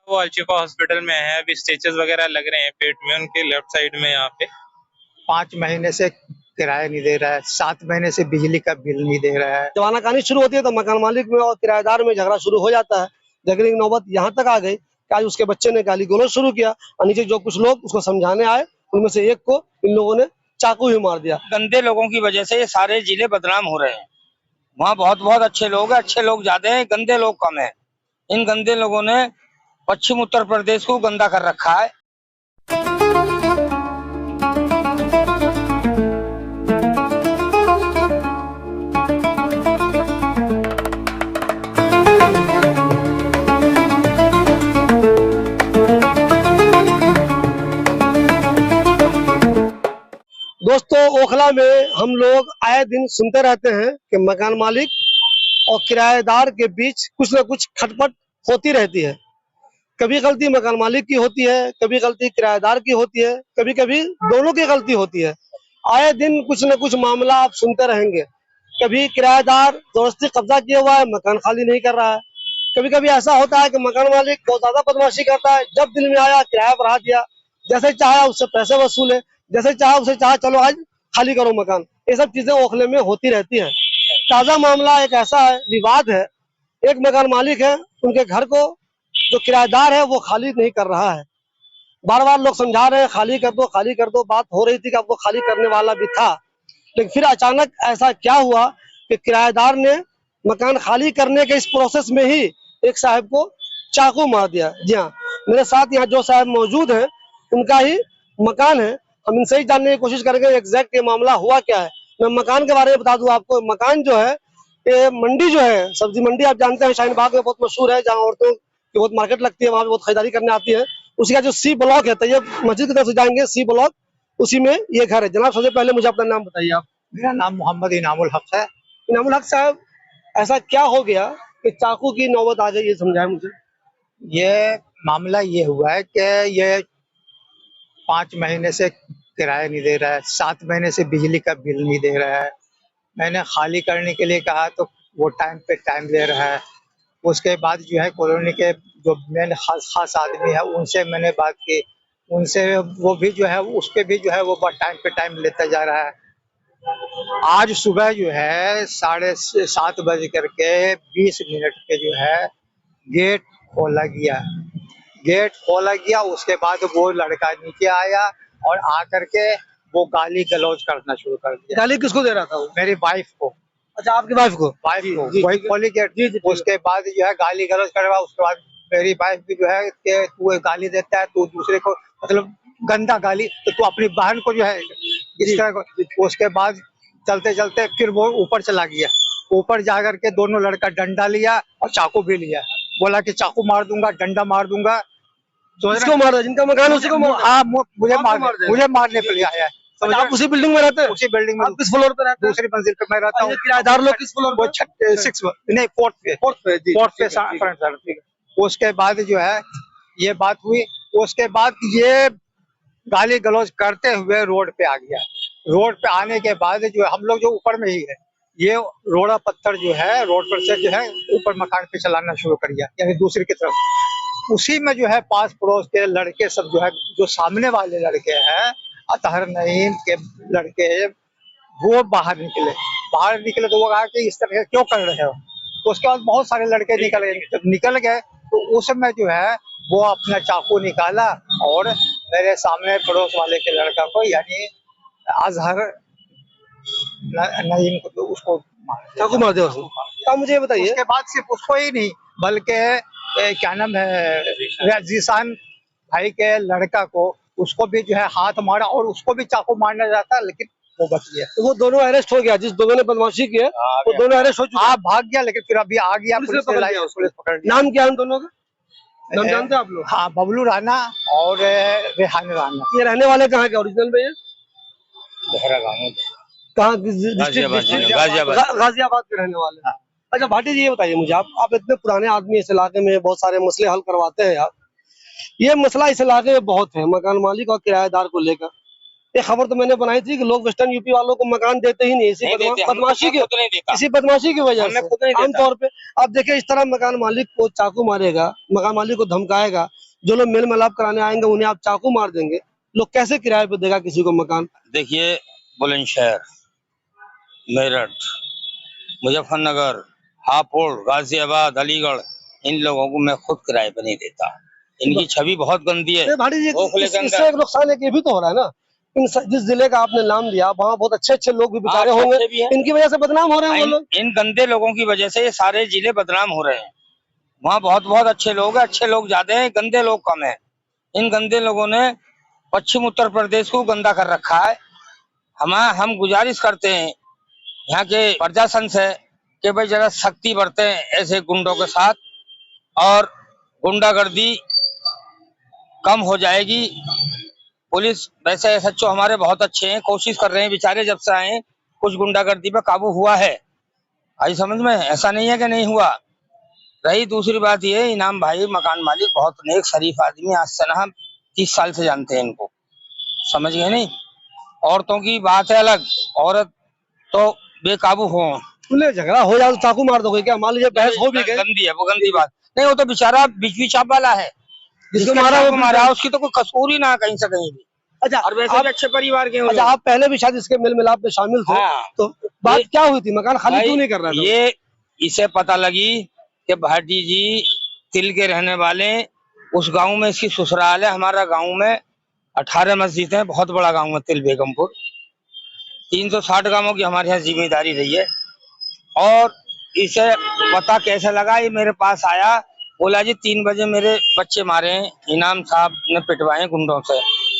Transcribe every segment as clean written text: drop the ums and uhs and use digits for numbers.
वो अलशिफा हॉस्पिटल में है, अभी स्टिचेस वगैरह लग रहे हैं पेट में उनके, लेफ्ट साइड में यहाँ पे। 5 महीने से किराया नहीं दे रहा है, 7 महीने से बिजली का बिल नहीं दे रहा है। जब आनाकानी शुरू होती है तो मकान मालिक में और किराएदार में झगड़ा शुरू हो जाता है। झगड़े की नौबत यहाँ तक आ गई कि आज उसके बच्चे ने गाली गलौज शुरू किया और नीचे जो कुछ लोग उसको समझाने आए उनमें से एक को इन लोगों ने चाकू ही मार दिया। गंदे लोगों की वजह से ये सारे जिले बदनाम हो रहे हैं। वहाँ बहुत बहुत अच्छे लोग हैं, अच्छे लोग ज्यादा हैं, गंदे लोग कम हैं। इन गंदे लोगों ने पश्चिम उत्तर प्रदेश को गंदा कर रखा है। दोस्तों, ओखला में हम लोग आए दिन सुनते रहते हैं कि मकान मालिक और किराएदार के बीच कुछ न कुछ खटपट होती रहती है। कभी गलती मकान मालिक की होती है, कभी गलती किराएदार की होती है, कभी कभी दोनों की गलती होती है। आए दिन कुछ न कुछ मामला आप सुनते रहेंगे। कभी किराएदार जबरदस्ती कब्जा किया हुआ है, मकान खाली नहीं कर रहा है। कभी कभी ऐसा होता है कि मकान मालिक बहुत ज्यादा बदमाशी करता है, जब दिल में आया किराया बढ़ा दिया, जैसे चाहा उससे पैसे वसूले, जैसे चाहा उसे चाहा चलो आज खाली करो मकान। ये सब चीजें ओखले में होती रहती हैं। ताजा मामला एक ऐसा है, विवाद है। एक मकान मालिक है, उनके घर को जो किराएदार है वो खाली नहीं कर रहा है। बार बार लोग समझा रहे हैं खाली कर दो, खाली कर दो। बात हो रही थी कि अब वो खाली करने वाला भी था, लेकिन फिर अचानक ऐसा क्या हुआ कि किराएदार ने मकान खाली करने के इस प्रोसेस में ही एक साहब को चाकू मार दिया। जी हाँ, मेरे साथ यहाँ जो साहब मौजूद हैं उनका ही मकान है। हम इनसे ही जानने की कोशिश करेंगे एग्जैक्ट ये मामला हुआ क्या है। मैं मकान के बारे में बता दूं आपको। मकान जो है, ये मंडी जो है, सब्जी मंडी आप जानते हैं शाहीन बाग में बहुत मशहूर है, जहाँ औरतों की बहुत मार्केट लगती है, वहाँ पे बहुत खरीदारी करने आती है। उसी का जो सी ब्लॉक है, तो ये मस्जिद की तरफ से जाएंगे सी ब्लॉक, उसी में ये घर है। जनाब, सबसे पहले मुझे अपना नाम बताइए आप। मेरा नाम मोहम्मद इनामुल हक है। इनामुल हक साहब, ऐसा क्या हो गया कि चाकू की नौबत आ गई, ये समझाए मुझे। ये मामला ये हुआ है कि ये 5 महीने से किराया नहीं दे रहा है, 7 महीने से बिजली का बिल नहीं दे रहा है। मैंने खाली करने के लिए कहा तो वो टाइम पे टाइम दे रहा है। उसके बाद जो है कॉलोनी के जो मेन खास आदमी है उनसे मैंने बात की, उनसे वो भी जो है उस पे भी जो है वो टाइम पे टाइम लेता जा रहा है। आज सुबह जो है 7:20 पे जो है गेट खोला गया। गेट खोला गया, उसके बाद वो लड़का नीचे आया और आकर के वो गाली गलौज करना शुरू कर दिया। गाली किसको दे रहा था वो? मेरी वाइफ को। अच्छा, आपकी वाइफ को? वही खोली गेट। उसके बाद जो है गाली गलौज करवा। उसके बाद मेरी वाइफ भी जो है कि तू गाली देता है, तू दूसरे को मतलब गंदा गाली, तो तू अपनी बहन को जो है इस तरह को। उसके बाद चलते चलते फिर वो ऊपर चला गया। ऊपर जाकर के दोनों लड़का डंडा लिया और चाकू भी लिया। बोला कि चाकू मार दूंगा, डंडा मार दूंगा। किसको मार दिया? जिनका मकान उसी को मार? हाँ, मुझे मारने के लिए आया है। अच्छा, आप उसी बिल्डिंग में रहते हैं? उसी बिल्डिंग में। आप किस फ्लोर पे रहते हैं? दूसरी मंजिल पे मैं रहता हूँ। किराएदार लोग किस फ्लोर पे? 4th पे। उसके बाद जो है ये बात हुई। उसके बाद ये गाली गलौज करते हुए रोड पे आ गया। रोड पे आने के बाद जो है हम लोग जो ऊपर में ही है, ये रोड़ा पत्थर जो है रोड पर से जो है ऊपर मकान पे चलाना शुरू कर दिया, यानी दूसरी की तरफ। उसी में जो है पास पड़ोस के लड़के सब जो है, जो सामने वाले लड़के हैं, अतहर नईम के लड़के, वो बाहर निकले तो वो कहा कि इस तरह क्यों कर रहे हो। तो उसके बाद बहुत सारे लड़के निकल गए। तो उस समय जो है वो अपना चाकू निकाला और मेरे सामने पड़ोस वाले के लड़का को, यानी अजहर नईम को, तो उसको चाकू मार दिया। अब मुझे ये बताइए, उसके बाद सिर्फ उसको ही नहीं बल्कि क्या नाम है, जीसान भाई के लड़का को, उसको भी जो है हाथ मारा और उसको भी चाकू मारना जाता, लेकिन वो बच गया। तो वो दोनों अरेस्ट हो गया, जिस दोनों ने बदमाशी की है वो दोनों अरेस्ट हो चुके। आप भाग गया, लेकिन फिर अभी आ गया, पुलिस पकड़ लिया। नाम क्या है उन दोनों का? नाम जानते हैं आप लोग? हाँ, बबलू राणा और रेहान राणा। ये रहने वाले कहाँ के ओरिजिनल में? ये कहाँ? गाजियाबाद के रहने वाले। अच्छा भाटी जी, ये बताइए मुझे, आप इतने पुराने आदमी, इस इलाके में बहुत सारे मसले हल करवाते हैं आप। ये मसला इस इलाके में बहुत है, मकान मालिक और किराएदार को लेकर। ये खबर तो मैंने बनाई थी कि लोग वेस्टर्न यूपी वालों को मकान देते ही नहीं, इसी नहीं देते, हम बदमाशी की, खुद नहीं देता, इसी बदमाशी की वजह हमें से खुद नहीं देता। आमतौर पे आप देखिए इस तरह मकान मालिक को चाकू मारेगा, मकान मालिक को धमकाएगा, जो लोग मेल मिलाप कराने आएंगे उन्हें आप चाकू मार देंगे, लोग कैसे किराए पे देगा किसी को मकान? देखिए, बुलंदशहर, मेरठ, मुजफ्फरनगर, हापुड़, गाजियाबाद, अलीगढ़, इन लोगों को मैं खुद किराए पे नहीं देता। इनकी छवि बहुत गंदी है। भाटी जी, ओखले के इससे अंदर एक नुकसान है कि ये भी तो हो रहा है ना, जिस जिले का आपने नाम लिया वहाँ बहुत अच्छे अच्छे लोग भी बेचारे हाँ, होंगे, अच्छे भी हैं। इनकी वजह से बदनाम हो रहे हैं वो लोग। इन गंदे लोगों की वजह से ये सारे जिले बदनाम हो रहे हैं। वहाँ बहुत बहुत अच्छे लोग हैं, अच्छे लोग ज्यादा हैं, गंदे लोग कम हैं। इन गंदे लोगों ने पश्चिम उत्तर प्रदेश को गंदा कर रखा है। हम गुजारिश करते हैं यहाँ के प्रशासन से कि भाई जरा सख्ती बरतें ऐसे गुंडों के साथ, और गुंडागर्दी कम हो जाएगी। पुलिस वैसे एसएचओ हमारे बहुत अच्छे हैं, कोशिश कर रहे हैं, बेचारे जब से आए कुछ गुंडागर्दी पे काबू हुआ है। आई समझ में, ऐसा नहीं है कि नहीं हुआ। रही दूसरी बात ये, इनाम भाई मकान मालिक बहुत नेक शरीफ आदमी, आज से ना हम 30 साल से जानते हैं इनको, समझ गए नहीं। औरतों की बात है अलग, औरत तो बेकाबू हो, खुले झगड़ा हो जाए तो चाकू मार दोगे क्या? मान लीजिए बहस हो भी गई, गंदी है वो, गंदी बात नहीं। वो तो बेचारा बीच चाप वाला है, जिसको जिसको मारा वो मारा उसकी तो कोई कसूर ही ना कहीं से कहीं भी। अच्छा, और वैसे भी अच्छे परिवार के हैं वो अच्छा लोग। आप पहले भी शायद इसके मेल मिलाप में शामिल थे, हाँ। तो बात क्या हुई थी? मकान खाली भाई, क्यों नहीं कर रहा था? ये इसे पता लगी कि भाटी जी तिल के रहने वाले, उस गांव में इसकी ससुराल है। हमारा गांव में 18 मस्जिद है, बहुत बड़ा गांव है तिल बेगमपुर। 360 गांवों की हमारे यहाँ जिम्मेदारी रही है। और इसे पता कैसे लगा, ये मेरे पास आया, बोला जी 3 बजे मेरे बच्चे मारे हैं, इनाम साहब ने पिटवाए गुंडों से।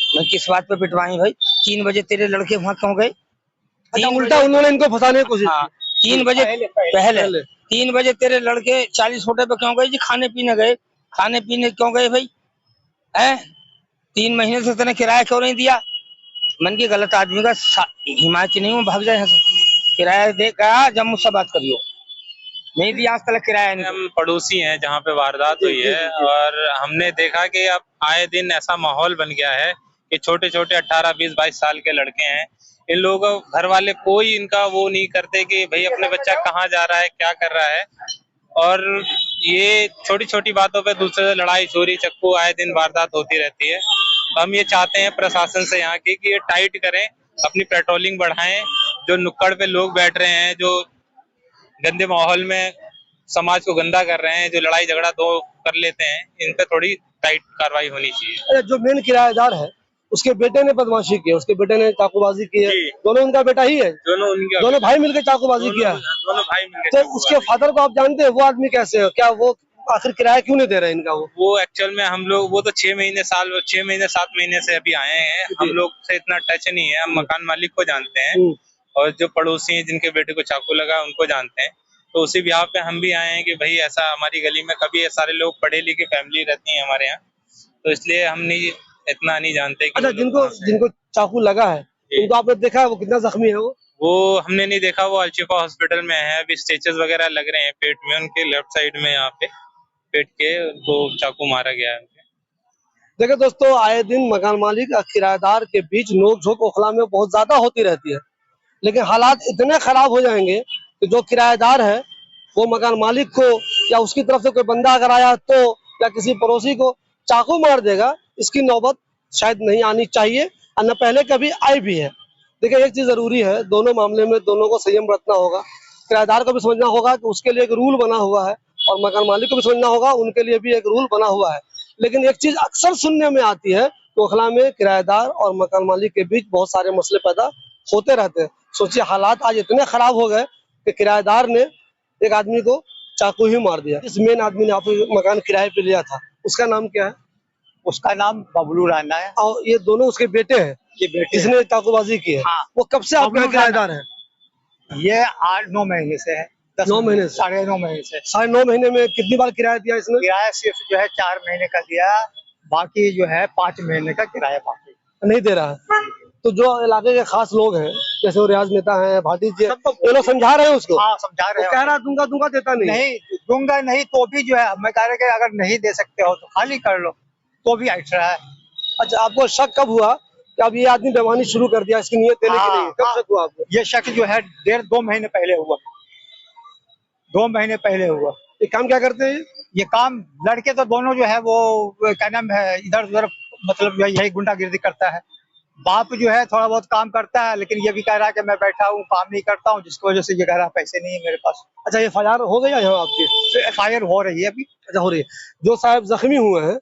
मैं किस बात पे पिटवाई भाई? 3 बजे तेरे लड़के वहां क्यों गए? अच्छा, उल्टा उन्होंने इनको फंसाने की कोशिश हाँ, की। 3 बजे पहले 3 बजे तेरे लड़के 40 फोटे पे क्यों गए जी? खाने पीने गए। खाने पीने क्यों गए भाई? हैं? 3 महीने से तेने किराया क्यों नहीं दिया? मन की गलत आदमी का हिमायत नहीं हूँ, भाग जाए यहाँ से। किराया दे गया, जब मुझसे बात करियो। नहीं दिया आज तक किराया नहीं। हम पड़ोसी हैं जहाँ पे वारदात हुई है, और हमने देखा कि अब आए दिन ऐसा माहौल बन गया है कि छोटे छोटे 18, 20, 22 साल के लड़के हैं। इन लोगों घर वाले कोई इनका वो नहीं करते कि भाई अपने बच्चा कहाँ जा रहा है, क्या कर रहा है। और ये छोटी छोटी बातों पे दूसरे से लड़ाई, चोरी, चक्कू, आए दिन वारदात होती रहती है। हम ये चाहते हैं प्रशासन से यहाँ की कि ये टाइट करें, अपनी पेट्रोलिंग बढ़ाएं। जो नुक्कड़ पे लोग बैठ रहे हैं, जो गंदे माहौल में समाज को गंदा कर रहे हैं, जो लड़ाई झगड़ा दो कर लेते हैं, इन पे थोड़ी टाइट कार्रवाई होनी चाहिए। जो मेन किराएदार है उसके बेटे ने बदमाशी की है, उसके बेटे ने चाकूबाजी की है, जी। दोनों उनका बेटा ही है, दोनों भाई मिलकर चाकूबाजी किया है। दोनों भाई मिलकर। तो उसके फादर को आप जानते हैं, वो आदमी कैसे है? क्या वो आखिर किराया क्यों नहीं दे रहे इनका? वो एक्चुअल में हम लोग, वो तो 6 महीने 7 महीने से अभी आए हैं। हम लोग से इतना टच नहीं है, हम मकान मालिक को जानते हैं, और जो पड़ोसी हैं जिनके बेटे को चाकू लगा उनको जानते हैं। तो उसी ब्याह पे हम भी आए हैं कि भाई ऐसा हमारी गली में कभी ये सारे लोग पढ़े लिखे फैमिली रहती है हमारे यहाँ, तो इसलिए हम नहीं इतना नहीं जानते कि अच्छा, जिनको चाकू लगा है उनको आपने देखा है, वो कितना जख्मी है? वो हमने नहीं देखा। वो अलशिफा हॉस्पिटल में है, अभी स्टिचेस वगैरह लग रहे हैं पेट में उनके, लेफ्ट साइड में यहाँ पे पेट के उनको चाकू मारा गया है। देखिए दोस्तों, आए दिन मकान मालिक और किराएदार के बीच नोक-झोंक ओखला में बहुत ज्यादा होती रहती है, लेकिन हालात इतने खराब हो जाएंगे कि जो किराएदार है वो मकान मालिक को या उसकी तरफ से कोई बंदा अगर आया तो, या किसी पड़ोसी को चाकू मार देगा। इसकी नौबत शायद नहीं आनी चाहिए, और न पहले कभी आई भी है। देखिए एक चीज जरूरी है, दोनों मामले में दोनों को संयम बरतना होगा। किराएदार को भी समझना होगा कि उसके लिए एक रूल बना हुआ है, और मकान मालिक को भी समझना होगा उनके लिए भी एक रूल बना हुआ है। लेकिन एक चीज अक्सर सुनने में आती है, ओखला में किराएदार और मकान मालिक के बीच बहुत सारे मसले पैदा होते रहते हैं। सोचिए, हालात आज इतने खराब हो गए कि किराएदार ने एक आदमी को चाकू ही मार दिया। इस मेन आदमी ने आपको मकान किराए पे लिया था, उसका नाम क्या है? उसका नाम बबलू राणा है, और ये दोनों उसके बेटे हैं, ये बेटे इसने चाकूबाजी की है। हाँ। वो कब से आपका बबलू किराएदार है? ये 8-9 महीने से है। 9 महीने से? 9.5 महीने से। 9.5 महीने में कितनी बार किराया दिया इसने? किराया सिर्फ जो है 4 महीने का दिया, बाकी जो है 5 महीने का किराया बाकी नहीं दे रहा है। तो जो इलाके के खास लोग हैं, जैसे वो रियाज नेता है, भाटी जी, ये लोग समझा रहे हैं उसको? हाँ, समझा रहे हैं। कह रहा दूंगा देता नहीं दूंगा नहीं, तो भी जो है मैं कह रहा कि अगर नहीं दे सकते हो तो खाली कर लो, तो भी ऐसा है। अच्छा, आपको शक कब हुआ कि अब ये आदमी बेईमानी शुरू कर दिया, इसकी नीयत देने की नहीं है? कब शक हुआ आपको? ये शक जो है 1.5-2 महीने पहले हुआ, 2 महीने पहले हुआ। ये काम क्या करते हैं? ये काम लड़के तो दोनों जो है वो क्या नाम है, इधर उधर मतलब यही गुंडागिर्दी करता है। बाप जो है थोड़ा बहुत काम करता है, लेकिन ये भी कह रहा है कि मैं बैठा हूँ, काम नहीं करता हूँ, जिसकी वजह से ये कह रहा है पैसे नहीं है मेरे पास। अच्छा, ये FIR हो गया यहाँ आपके? FIR हो रही है अभी। अच्छा, हो रही है। जो साहब जख्मी हुए हैं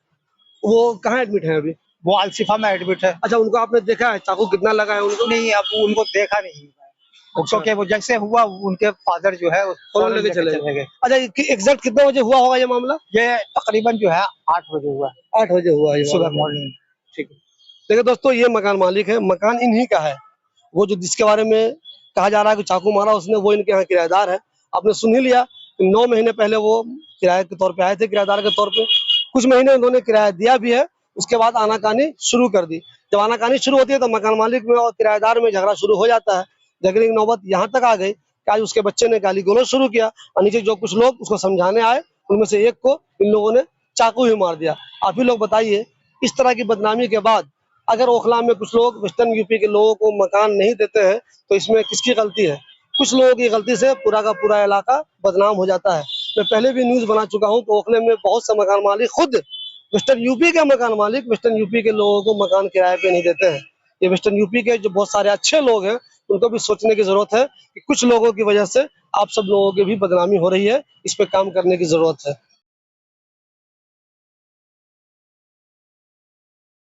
वो कहाँ एडमिट है अभी? वो अलशिफा में एडमिट है। अच्छा, उनको आपने देखा है चाकू कितना लगा है उनको? नहीं, अब उनको देखा नहीं, क्योंकि वो जैसे हुआ उनके फादर जो है फौरन लेके चले गए। अच्छा, एग्जैक्ट कितने बजे हुआ होगा ये मामला? ये तकरीबन जो है 8 बजे हुआ, 8 बजे हुआ ये सुबह मामला। मॉर्निंग। ठीक है। देखिए दोस्तों, ये मकान मालिक है, मकान इन्हीं का है। वो जो जिसके बारे में कहा जा रहा है कि चाकू मारा उसने, वो इनके यहाँ किराएदार है। आपने सुन ही लिया कि 9 महीने पहले वो किराए के तौर पे आए थे, किराएदार के तौर पे। कुछ महीने उन्होंने किराया दिया भी है, उसके बाद आनाकानी शुरू कर दी। जब आनाकानी शुरू होती है तो मकान मालिक में और किराएदार में झगड़ा शुरू हो जाता है। झगड़े की नौबत यहाँ तक आ गई कि आज उसके बच्चे ने गाली गलौज शुरू किया और नीचे जो कुछ लोग उसको समझाने आए, उनमें से एक को इन लोगों ने चाकू ही मार दिया। आप ही लोग बताइए, इस तरह की बदनामी के बाद अगर ओखला में कुछ लोग वेस्टर्न यूपी के लोगों को मकान नहीं देते हैं तो इसमें किसकी गलती है? कुछ लोगों की गलती से पूरा का पूरा इलाका बदनाम हो जाता है। मैं पहले भी न्यूज बना चुका हूं तो ओखले में बहुत से मकान मालिक, खुद वेस्टर्न यूपी के मकान मालिक वेस्टर्न यूपी के लोगों को मकान किराए पे नहीं देते हैं। ये वेस्टर्न यूपी के जो बहुत सारे अच्छे लोग हैं उनको भी सोचने की जरूरत है कि कुछ लोगों की वजह से आप सब लोगों की भी बदनामी हो रही है, इस पे काम करने की जरूरत है।